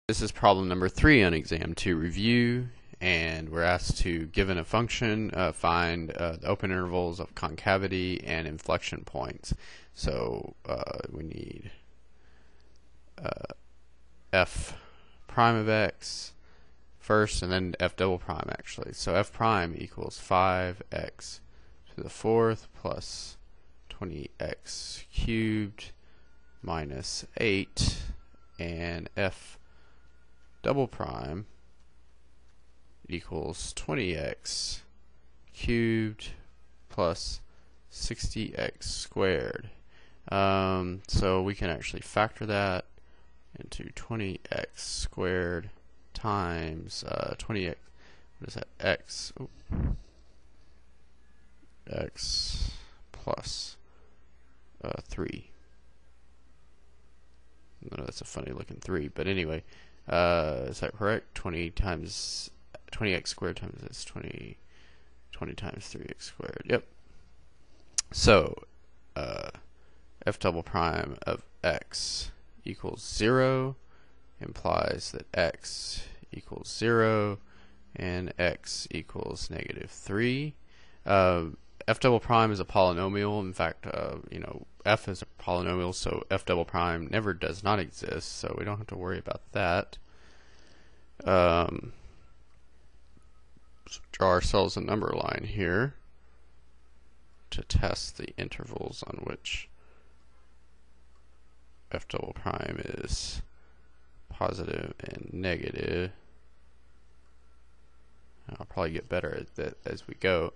This is problem number 3 on exam 2 review, and we're asked to, given a function, find the open intervals of concavity and inflection points. So we need f prime of x first, and then f double prime actually. So f prime equals 5x to the fourth plus 20x cubed minus 8, and f double prime equals 20x cubed plus 60x squared. So we can actually factor that into 20x squared times 20x, what is that, x plus 3. No, that's a funny looking 3, but anyway, is that correct? 20 times 20x squared times this 20 times 3x squared. Yep. So f double prime of x equals 0 implies that x equals 0 and x equals -3. F double prime is a polynomial. In fact, f is a polynomial, so f double prime never does not exist, so we don't have to worry about that. So draw ourselves a number line here to test the intervals on which f double prime is positive and negative. I'll probably get better at that as we go.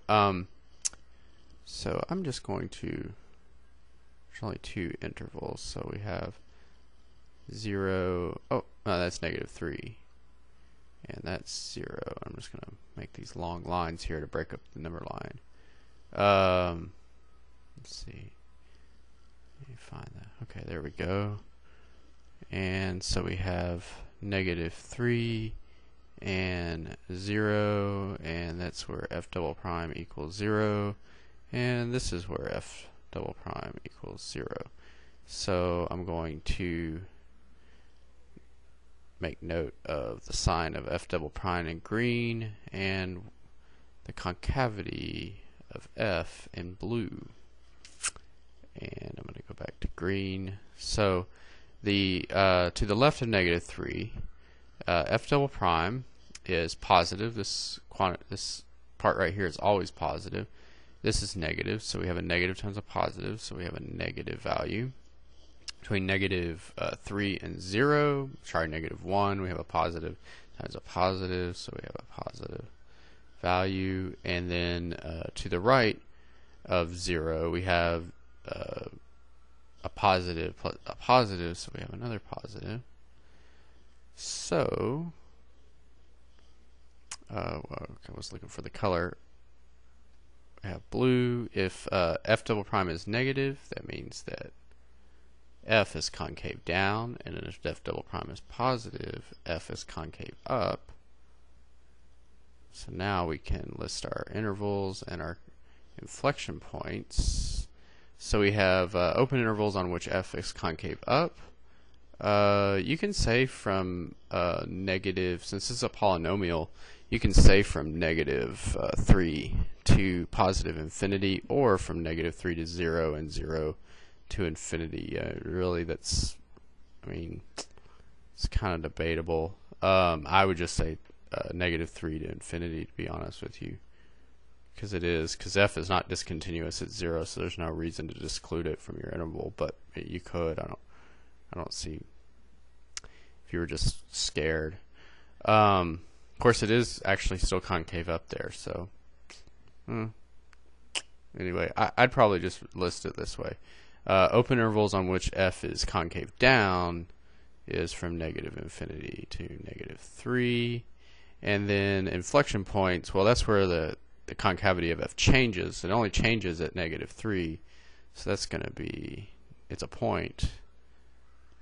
So I'm just going to, there's only 2 intervals, so we have 0, oh, no, that's -3, and that's 0. I'm just going to make these long lines here to break up the number line. Let's see, let me find that. Okay, there we go. And so we have -3 and 0, and that's where f double prime equals 0. And this is where f double prime equals 0. So I'm going to make note of the sign of f double prime in green and the concavity of f in blue. And I'm going to go back to green. So the to the left of -3, f double prime is positive. This part right here is always positive. This is negative, so we have a negative times a positive, so we have a negative value. Between -3 and 0, sorry, -1, we have a positive times a positive, so we have a positive value. And then to the right of 0, we have a positive plus a positive, so we have another positive. So, well, I was looking for the color. We have blue. If f double prime is negative, that means that f is concave down, and if f double prime is positive, f is concave up. So now we can list our intervals and our inflection points. So we have open intervals on which f is concave up. You can say from negative, since this is a polynomial, you can say from -3 to positive infinity, or from -3 to 0 and 0 to infinity. Really, that's, I mean, it's kind of debatable. I would just say -3 to infinity, to be honest with you, because f is not discontinuous at 0, so there's no reason to exclude it from your interval. But you could. I don't see, if you were just scared. Of course, it is actually still concave up there, so anyway, I'd probably just list it this way. Open intervals on which f is concave down is from -infinity to -3, and then inflection points, well, that's where the concavity of f changes. It only changes at -3, so that's going to be, it's a point,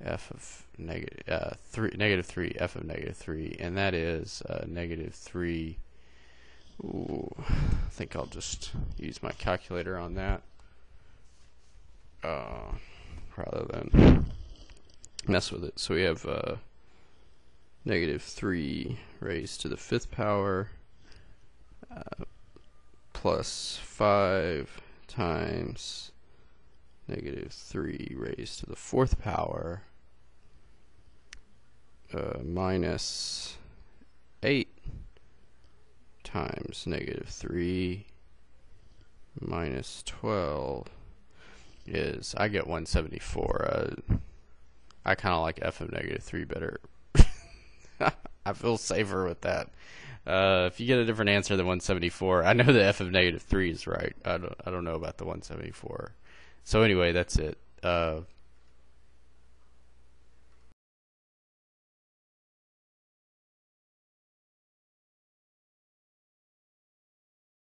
f of -3 f of -3, and that is -3. Ooh, I think I'll just use my calculator on that rather than mess with it. So we have negative 3 raised to the 5th power plus 5 times negative 3 raised to the 4th power minus 8 times negative 3 minus 12 is, I get 174. I kind of like f of negative 3 better. I feel safer with that. If you get a different answer than 174, I know the f of negative 3 is right. I don't know about the 174. So anyway, that's it.